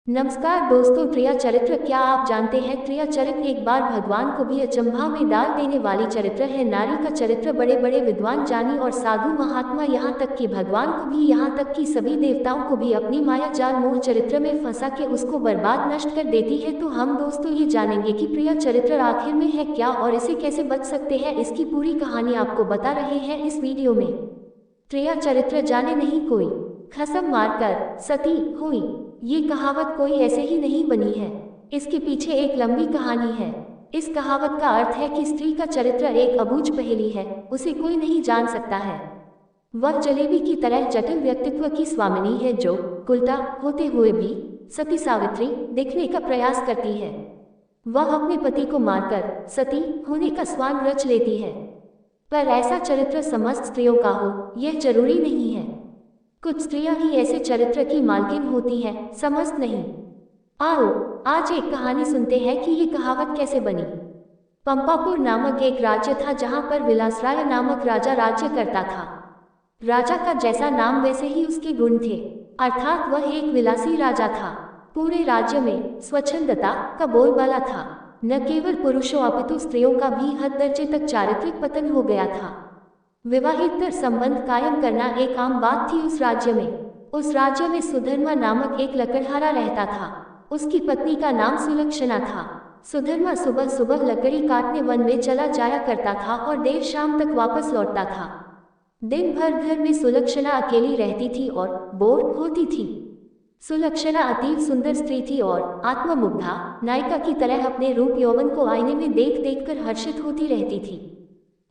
नमस्कार दोस्तों, क्रिया चरित्र। क्या आप जानते हैं क्रिया चरित्र एक बार भगवान को भी अचंभा में डाल देने वाली चरित्र है। नारी का चरित्र बड़े बड़े विद्वान, ज्ञानी और साधु महात्मा, यहाँ तक कि भगवान को भी, यहाँ तक कि सभी देवताओं को भी अपनी माया जाल मोह चरित्र में फंसा के उसको बर्बाद नष्ट कर देती है। तो हम दोस्तों ये जानेंगे कि प्रिया चरित्र आखिर में है क्या और इसे कैसे बच सकते हैं। इसकी पूरी कहानी आपको बता रहे हैं इस वीडियो में। प्रिया चरित्र जाने नहीं कोई खसम मारकर सती हुई, ये कहावत कोई ऐसे ही नहीं बनी है। इसके पीछे एक लंबी कहानी है। इस कहावत का अर्थ है कि स्त्री का चरित्र एक अबूझ पहेली है, उसे कोई नहीं जान सकता है। वह जलेबी की तरह जटिल व्यक्तित्व की स्वामिनी है जो उल्टा होते हुए भी सती सावित्री देखने का प्रयास करती है। वह अपने पति को मारकर सती होने का स्वांग रच लेती है। पर ऐसा चरित्र समस्त स्त्रियों का हो यह जरूरी नहीं है। कुछ स्त्रियां ही ऐसे चरित्र की मालकिन होती हैं, समस्त नहीं। आओ आज एक कहानी सुनते हैं कि ये कहावत कैसे बनी। पंपापुर नामक एक राज्य था जहां पर विलासराय नामक राजा राज्य करता था। राजा का जैसा नाम वैसे ही उसके गुण थे, अर्थात वह एक विलासी राजा था। पूरे राज्य में स्वच्छंदता का बोलबाला था। न केवल पुरुषों अपितु स्त्रियों का भी हद दर्जे तक चारित्रिक पतन हो गया था। विवाहितर संबंध कायम करना एक आम बात थी उस राज्य में। उस राज्य में सुधर्मा नामक एक लकड़हारा रहता था। उसकी पत्नी का नाम सुलक्षणा था। सुधर्मा सुबह सुबह लकड़ी काटने वन में चला जाया करता था और देर शाम तक वापस लौटता था। दिन भर घर में सुलक्षणा अकेली रहती थी और बोर होती थी। सुलक्षणा अतीव सुंदर स्त्री थी और आत्ममुग्धा नायिका की तरह अपने रूप यौवन को आईने में देख देख कर हर्षित होती रहती थी।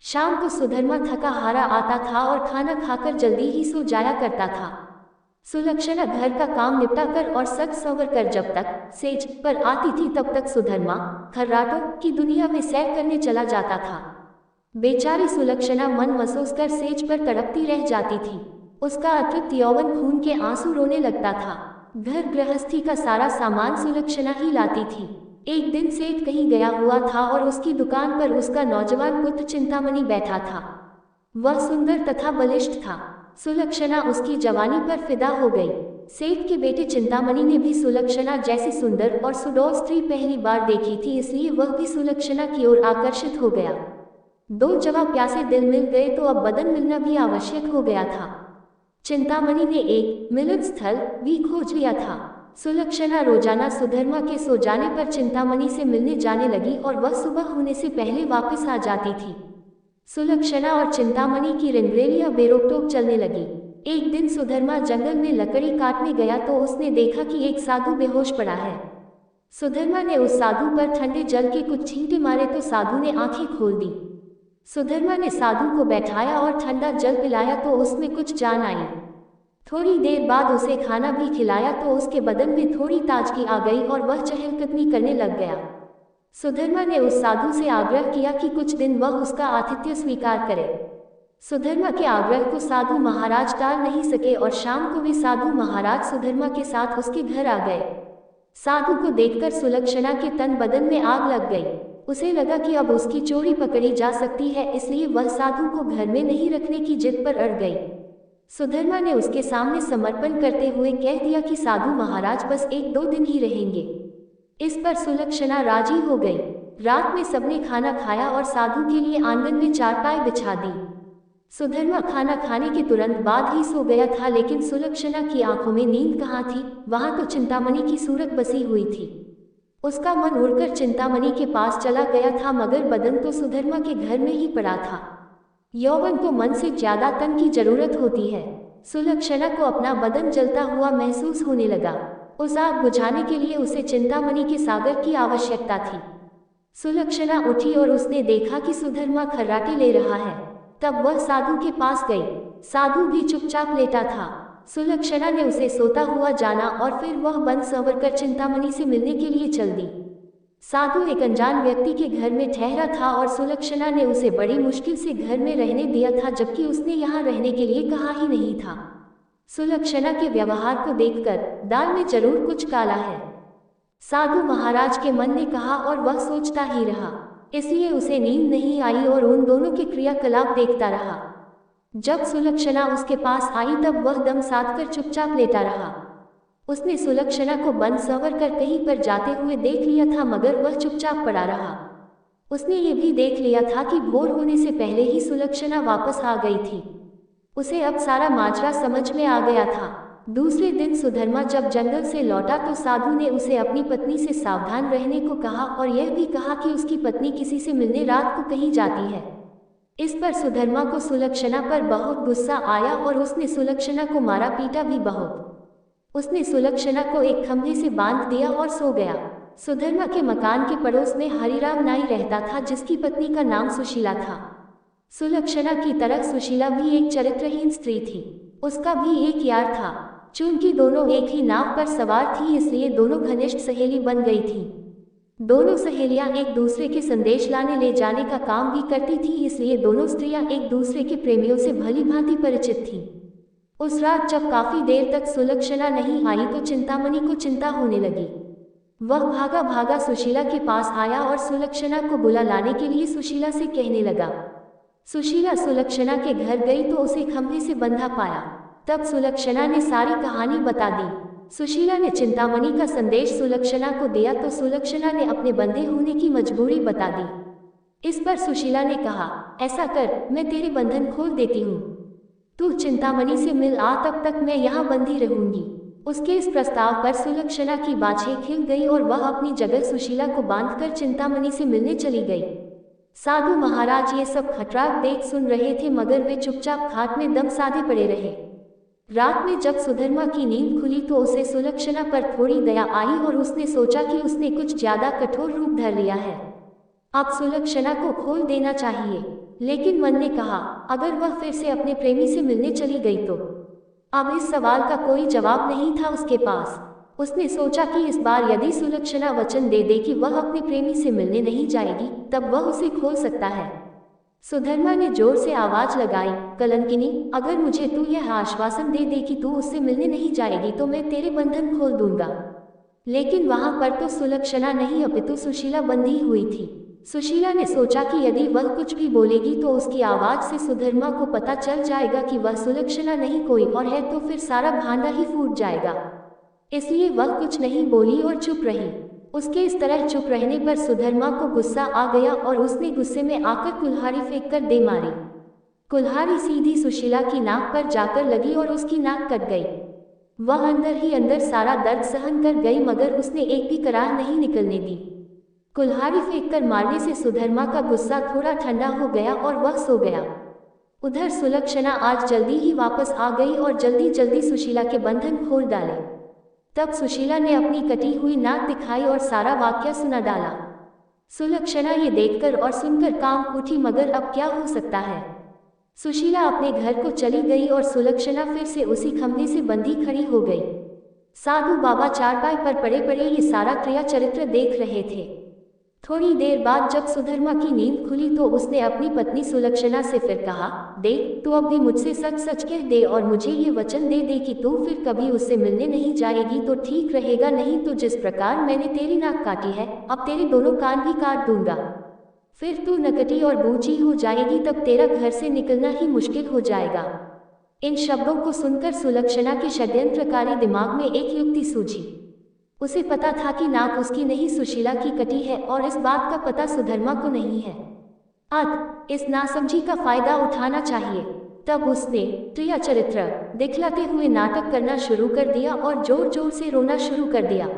शाम को सुधर्मा थका हारा आता था और खाना खाकर जल्दी ही सो जाया करता था। सुलक्षणा घर का काम निपटा कर और सज संवर कर जब तक सेज पर आती थी तब तक सुधर्मा खर्राटों की दुनिया में सैर करने चला जाता था। बेचारी सुलक्षणा मन मसोस कर सेज पर तड़पती रह जाती थी। उसका अतृप्त यौवन खून के आंसू रोने लगता था। घर गृहस्थी का सारा सामान सुलक्षणा ही लाती थी। एक दिन सेठ कहीं गया हुआ था और उसकी दुकान पर उसका नौजवान पुत्र चिंतामणि बैठा था। वह सुंदर तथा बलिष्ठ था। सुलक्षणा उसकी जवानी पर फिदा हो गई। सेठ के बेटे चिंतामणि ने भी सुलक्षणा जैसी सुंदर और सुडौल स्त्री पहली बार देखी थी, इसलिए वह भी सुलक्षणा की ओर आकर्षित हो गया। दो जवां प्यासे दिल मिल गए तो अब बदन मिलना भी आवश्यक हो गया था। चिंतामणि ने एक मिलन स्थल भी खोज लिया था। सुलक्षणा रोजाना सुधर्मा के सो जाने पर चिंतामणि से मिलने जाने लगी और वह सुबह होने से पहले वापस आ जाती थी। सुलक्षणा और चिंतामणि की रिंगरेलियां बेरोक-टोक चलने लगी। एक दिन सुधर्मा जंगल में लकड़ी काटने गया तो उसने देखा कि एक साधु बेहोश पड़ा है। सुधर्मा ने उस साधु पर ठंडे जल के कुछ छींटे मारे तो साधु ने आंखें खोल दी। सुधर्मा ने साधु को बैठाया और ठंडा जल पिलाया तो उसमें कुछ जान आई। थोड़ी देर बाद उसे खाना भी खिलाया तो उसके बदन में थोड़ी ताजगी आ गई और वह चहलकदमी करने लग गया। सुधर्मा ने उस साधु से आग्रह किया कि कुछ दिन वह उसका आतिथ्य स्वीकार करे। सुधर्मा के आग्रह को साधु महाराज टाल नहीं सके और शाम को वे साधु महाराज सुधर्मा के साथ उसके घर आ गए। साधु को देखकर सुलक्षणा के तन बदन में आग लग गई। उसे लगा कि अब उसकी चोरी पकड़ी जा सकती है, इसलिए वह साधु को घर में नहीं रखने की जिद पर अड़ गई। सुधर्मा ने उसके सामने समर्पण करते हुए कह दिया कि साधु महाराज बस 1-2 दिन ही रहेंगे। इस पर सुलक्षणा राजी हो गई। रात में सबने खाना खाया और साधु के लिए आंगन में चारपाई बिछा दी। सुधर्मा खाना खाने के तुरंत बाद ही सो गया था, लेकिन सुलक्षणा की आंखों में नींद कहाँ थी, वहां तो चिंतामणि की सूरत बसी हुई थी। उसका मन उड़कर चिंतामणि के पास चला गया था, मगर बदन तो सुधर्मा के घर में ही पड़ा था। यौवन को मन से ज्यादा तन की जरूरत होती है। सुलक्षणा को अपना बदन जलता हुआ महसूस होने लगा। उस आग बुझाने के लिए उसे चिंतामणि के सागर की आवश्यकता थी। सुलक्षणा उठी और उसने देखा कि सुधर्मा खर्राटे ले रहा है। तब वह साधु के पास गई। साधु भी चुपचाप लेटा था। सुलक्षणा ने उसे सोता हुआ जाना और फिर वह बन संवर कर चिंतामणि से मिलने के लिए चल दी। साधु एक अनजान व्यक्ति के घर में ठहरा था और सुलक्षणा ने उसे बड़ी मुश्किल से घर में रहने दिया था, जबकि उसने यहाँ रहने के लिए कहा ही नहीं था। सुलक्षणा के व्यवहार को देखकर दाल में जरूर कुछ काला है, साधु महाराज के मन ने कहा और वह सोचता ही रहा। इसलिए उसे नींद नहीं आई और उन दोनों के क्रियाकलाप देखता रहा। जब सुलक्षणा उसके पास आई तब वह दम साध कर चुपचाप लेटा रहा। उसने सुलक्षणा को बंद संवर कर कहीं पर जाते हुए देख लिया था, मगर वह चुपचाप पड़ा रहा। उसने ये भी देख लिया था कि भोर होने से पहले ही सुलक्षणा वापस आ गई थी। उसे अब सारा माजरा समझ में आ गया था। दूसरे दिन सुधर्मा जब जंगल से लौटा तो साधु ने उसे अपनी पत्नी से सावधान रहने को कहा और यह भी कहा कि उसकी पत्नी किसी से मिलने रात को कहीं जाती है। इस पर सुधर्मा को सुलक्षणा पर बहुत गुस्सा आया और उसने सुलक्षणा को मारा पीटा भी बहुत। उसने सुलक्षणा को एक खंभे से बांध दिया और सो गया। सुधर्मा के मकान के पड़ोस में हरिराम नाई रहता था, जिसकी पत्नी का नाम सुशीला था। सुलक्षणा की तरह सुशीला भी एक चरित्रहीन स्त्री थी। उसका भी एक यार था। चूंकि दोनों एक ही नाव पर सवार थी, इसलिए दोनों घनिष्ठ सहेली बन गई थी। दोनों सहेलियां एक दूसरे के संदेश लाने ले जाने का काम भी करती थी, इसलिए दोनों स्त्रियां एक दूसरे के प्रेमियों से भली भांति परिचित थीं। उस रात जब काफी देर तक सुलक्षणा नहीं आई तो चिंतामणि को चिंता होने लगी। वह भागा भागा सुशीला के पास आया और सुलक्षणा को बुला लाने के लिए सुशीला से कहने लगा। सुशीला सुलक्षणा के घर गई तो उसे खंभे से बंधा पाया। तब सुलक्षणा ने सारी कहानी बता दी। सुशीला ने चिंतामणि का संदेश सुलक्षणा को दिया तो सुलक्षणा ने अपने बंधे होने की मजबूरी बता दी। इस पर सुशीला ने कहा, ऐसा कर, मैं तेरे बंधन खोल देती हूँ। तू चिंतामणि से मिल आ, तब तक मैं यहाँ बंधी रहूंगी। उसके इस प्रस्ताव पर सुलक्षणा की बाछें खिल गई और वह अपनी जगह सुशीला को बांधकर चिंतामणि से मिलने चली गई। साधु महाराज ये सब खटराक देख सुन रहे थे, मगर वे चुपचाप खाट में दम साधे पड़े रहे। रात में जब सुधर्मा की नींद खुली तो उसे सुलक्षणा पर थोड़ी दया आई और उसने सोचा कि उसने कुछ ज्यादा कठोर रूप धर लिया है। अब सुलक्षणा को खोल देना चाहिए। लेकिन मन ने कहा, अगर वह फिर से अपने प्रेमी से मिलने चली गई तो? अब इस सवाल का कोई जवाब नहीं था उसके पास। उसने सोचा कि इस बार यदि सुलक्षणा वचन दे दे कि वह अपने प्रेमी से मिलने नहीं जाएगी, तब वह उसे खोल सकता है। सुधर्मा ने जोर से आवाज लगाई, कलंकिनी, अगर मुझे तू यह आश्वासन दे दे कि तू उससे मिलने नहीं जाएगी तो मैं तेरे बंधन खोल दूंगा। लेकिन वहां पर तो सुलक्षणा नहीं अपितु सुशीला बंधी हुई थी। सुशीला ने सोचा कि यदि वह कुछ भी बोलेगी तो उसकी आवाज से सुधर्मा को पता चल जाएगा कि वह सुलक्षणा नहीं कोई और है, तो फिर सारा भांडा ही फूट जाएगा। इसलिए वह कुछ नहीं बोली और चुप रही। उसके इस तरह चुप रहने पर सुधर्मा को गुस्सा आ गया और उसने गुस्से में आकर कुल्हाड़ी फेंककर दे मारी। कुल्हाड़ी सीधी सुशीला की नाक पर जाकर लगी और उसकी नाक कट गई। वह अंदर ही अंदर सारा दर्द सहन कर गई, मगर उसने एक भी कराह नहीं निकलने दी। कुल्हाड़ी फेंककर मारने से सुधर्मा का गुस्सा थोड़ा ठंडा हो गया और वह सो गया। उधर सुलक्षणा आज जल्दी ही वापस आ गई और जल्दी जल्दी सुशीला के बंधन खोल डाले। तब सुशीला ने अपनी कटी हुई नाक दिखाई और सारा वाक्य सुना डाला। सुलक्षणा ये देखकर और सुनकर काम उठी, मगर अब क्या हो सकता है। सुशीला अपने घर को चली गई और सुलक्षणा फिर से उसी खंभे से बंधी खड़ी हो गई। साधु बाबा चारपाई पर पड़े पड़े ये सारा क्रिया चरित्र देख रहे थे। थोड़ी देर बाद जब सुधर्मा की नींद खुली तो उसने अपनी पत्नी सुलक्षणा से फिर कहा, देख, तू अब भी मुझसे सच सच कह दे और मुझे ये वचन दे दे कि तू फिर कभी उससे मिलने नहीं जाएगी तो ठीक रहेगा, नहीं तो जिस प्रकार मैंने तेरी नाक काटी है, अब तेरे दोनों कान भी काट दूंगा। फिर तू नकटी और बूची हो जाएगी, तब तेरा घर से निकलना ही मुश्किल हो जाएगा। इन शब्दों को सुनकर सुलक्षणा के षड्यंत्रकारी दिमाग में एक युक्ति सूझी। उसे पता था कि नाक उसकी नहीं सुशीला की कटी है और इस बात का पता सुधर्मा को नहीं है। अतः इस नासमझी का फायदा उठाना चाहिए। तब उसने क्रिया चरित्र दिखलाते हुए नाटक करना शुरू कर दिया और जोर जोर से रोना शुरू कर दिया।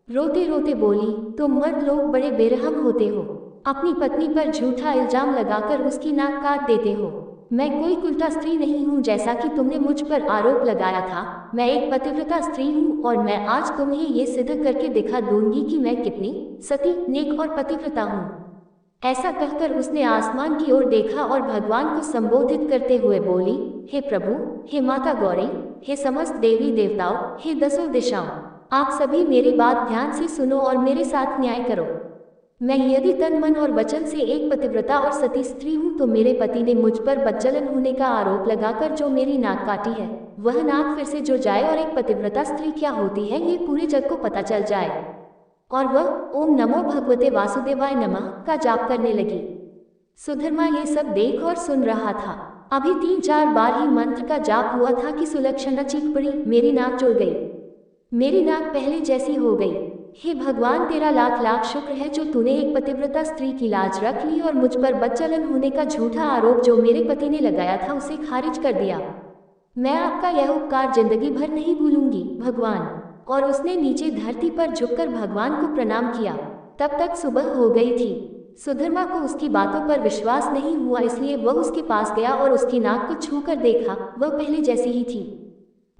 रोते रोते बोली, तुम मर्द लोग बड़े बेरहम होते हो, अपनी पत्नी पर झूठा इल्जाम लगाकर उसकी नाक काट देते हो। मैं कोई कुलटा स्त्री नहीं हूँ जैसा कि तुमने मुझ पर आरोप लगाया था। मैं एक पतिव्रता स्त्री हूँ और मैं आज तुम्हें ये सिद्ध करके दिखा दूंगी कि मैं कितनी सती, नेक और पतिव्रता हूँ। ऐसा कहकर उसने आसमान की ओर देखा और भगवान को संबोधित करते हुए बोली, हे प्रभु, हे माता गौरी, हे समस्त देवी देवताओं, हे दसों दिशाओं, आप सभी मेरी बात ध्यान से सुनो और मेरे साथ न्याय करो। मैं यदि तन मन और वचन से एक पतिव्रता और सती स्त्री हूँ तो मेरे पति ने मुझ पर बच्चलन होने का आरोप लगाकर जो मेरी नाक काटी है, वह नाक फिर से जो जाए और एक पतिव्रता स्त्री क्या होती है ये पूरे जग को पता चल जाए। और वह ओम नमो भगवते वासुदेवाय नमः का जाप करने लगी। सुधर्मा ये सब देख और सुन रहा था। अभी 3-4 बार ही मंत्र का जाप हुआ था कि सुलक्षणा चीख पड़ी, मेरी नाक जुड़ गई। मेरी नाक पहले जैसी हो गई। हे भगवान, तेरा लाख लाख शुक्र है जो तूने एक पतिव्रता स्त्री की लाज रख ली और मुझ पर बदचलन होने का झूठा आरोप जो मेरे पति ने लगाया था उसे खारिज कर दिया। मैं आपका यह उपकार जिंदगी भर नहीं भूलूंगी भगवान। और उसने नीचे धरती पर झुककर भगवान को प्रणाम किया। तब तक सुबह हो गई थी। सुधर्मा को उसकी बातों पर विश्वास नहीं हुआ, इसलिए वह उसके पास गया और उसकी नाक को छूकर देखा, वह पहले जैसी ही थी।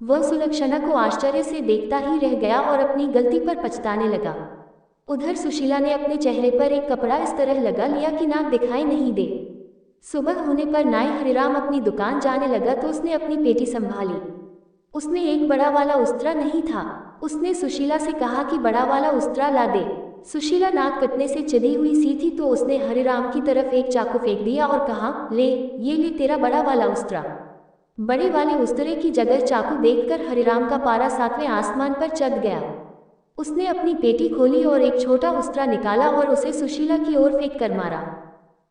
वह सुलक्षणा को आश्चर्य से देखता ही रह गया और अपनी गलती पर पछताने लगा। उधर सुशीला ने अपने चेहरे पर एक कपड़ा इस तरह लगा लिया कि नाक दिखाई नहीं दे। सुबह होने पर नाई हरिराम अपनी दुकान जाने लगा तो उसने अपनी पेटी संभाली। उसने एक बड़ा वाला उस्तरा नहीं था। उसने सुशीला से कहा कि बड़ा वाला उस्तरा ला दे। सुशीला नाक कटने से चिढ़ी हुई सी थी तो उसने हरिराम की तरफ एक चाकू फेंक दिया और कहा, ले, ये ले तेरा बड़ा वाला उस्तरा। बड़े वाले उस्तरे की जगह चाकू देखकर हरिराम का पारा 7वें आसमान पर चढ़ गया। उसने अपनी पेटी खोली और एक छोटा उस्तरा निकाला और उसे सुशीला की ओर फेंक कर मारा।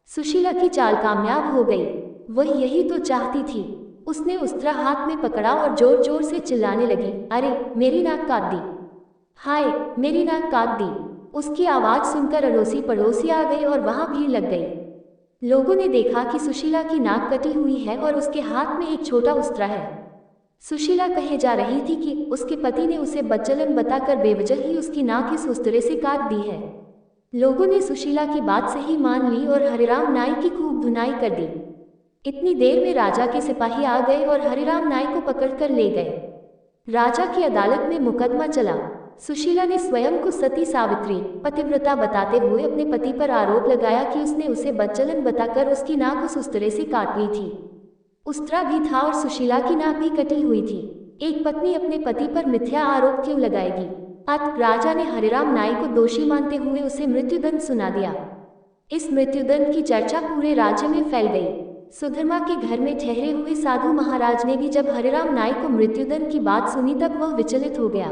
सुशीला की चाल कामयाब हो गई। वह यही तो चाहती थी। उसने उस्तरा हाथ में पकड़ा और जोर जोर से चिल्लाने लगी, अरे मेरी नाक काट दी, हाय मेरी नाक काट दी। उसकी आवाज़ सुनकर अड़ोसी पड़ोसी आ गए और वहां भीड़ लग गई। लोगों ने देखा कि सुशीला की नाक कटी हुई है और उसके हाथ में एक छोटा उस्तरा है। सुशीला कहे जा रही थी कि उसके पति ने उसे बदचलन बताकर बेवजह ही उसकी नाक इस उस्तरे से काट दी है। लोगों ने सुशीला की बात सही मान ली और हरिराम नाई की खूब धुनाई कर दी। इतनी देर में राजा के सिपाही आ गए और हरिराम नाई को पकड़कर ले गए। राजा की अदालत में मुकदमा चला। सुशीला ने स्वयं को सती सावित्री पतिव्रता बताते हुए अपने पति पर आरोप लगाया कि उसने उसे बदचलन बताकर उसकी नाक उस उस्तरे से काट ली थी। उस्तरा भी था और सुशीला की नाक भी कटी हुई थी। एक पत्नी अपने पति पर मिथ्या आरोप क्यों लगाएगी? अतः राजा ने हरिराम नाई को दोषी मानते हुए उसे मृत्युदंड सुना दिया। इस मृत्युदंड की चर्चा पूरे राज्य में फैल गई। सुधर्मा के घर में ठहरे हुए साधु महाराज ने भी जब हरिराम नाई को मृत्युदंड की बात सुनी तब वह विचलित हो गया।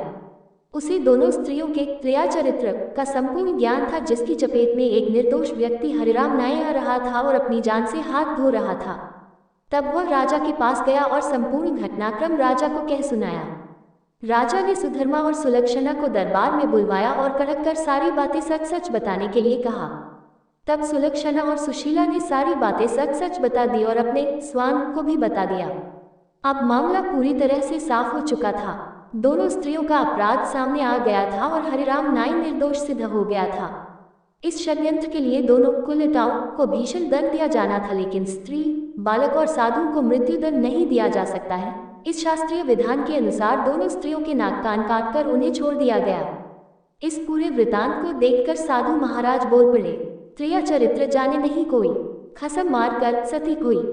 उसे दोनों स्त्रियों के क्रिया चरित्र का संपूर्ण ज्ञान था, जिसकी चपेट में एक निर्दोष व्यक्ति हरिराम नाई आ रहा था और अपनी जान से हाथ धो रहा था। तब वह राजा के पास गया और संपूर्ण घटनाक्रम राजा को कह सुनाया। राजा ने सुधर्मा और सुलक्षणा को दरबार में बुलवाया और कड़क कर सारी बातें सच सच बताने के लिए कहा। तब सुलक्षणा और सुशीला ने सारी बातें सच सच बता दी और अपने स्वांग को भी बता दिया। अब मामला पूरी तरह से साफ हो चुका था। दोनों स्त्रियों का अपराध सामने आ गया था और हरिराम नाई निर्दोष सिद्ध हो गया था। इस षड्यंत्र के लिए दोनों कुलटाओं को भीषण दंड दिया जाना था, लेकिन स्त्री, बालक और साधु को मृत्युदंड नहीं दिया जा सकता है। इस शास्त्रीय विधान के अनुसार दोनों स्त्रियों के नाक कान काटकर उन्हें छोड़ दिया गया। इस पूरे वृतांत को देखकर साधु महाराज बोल पड़े, क्रिया चरित्र जाने नहीं कोई, खसम मार कर सती कोई।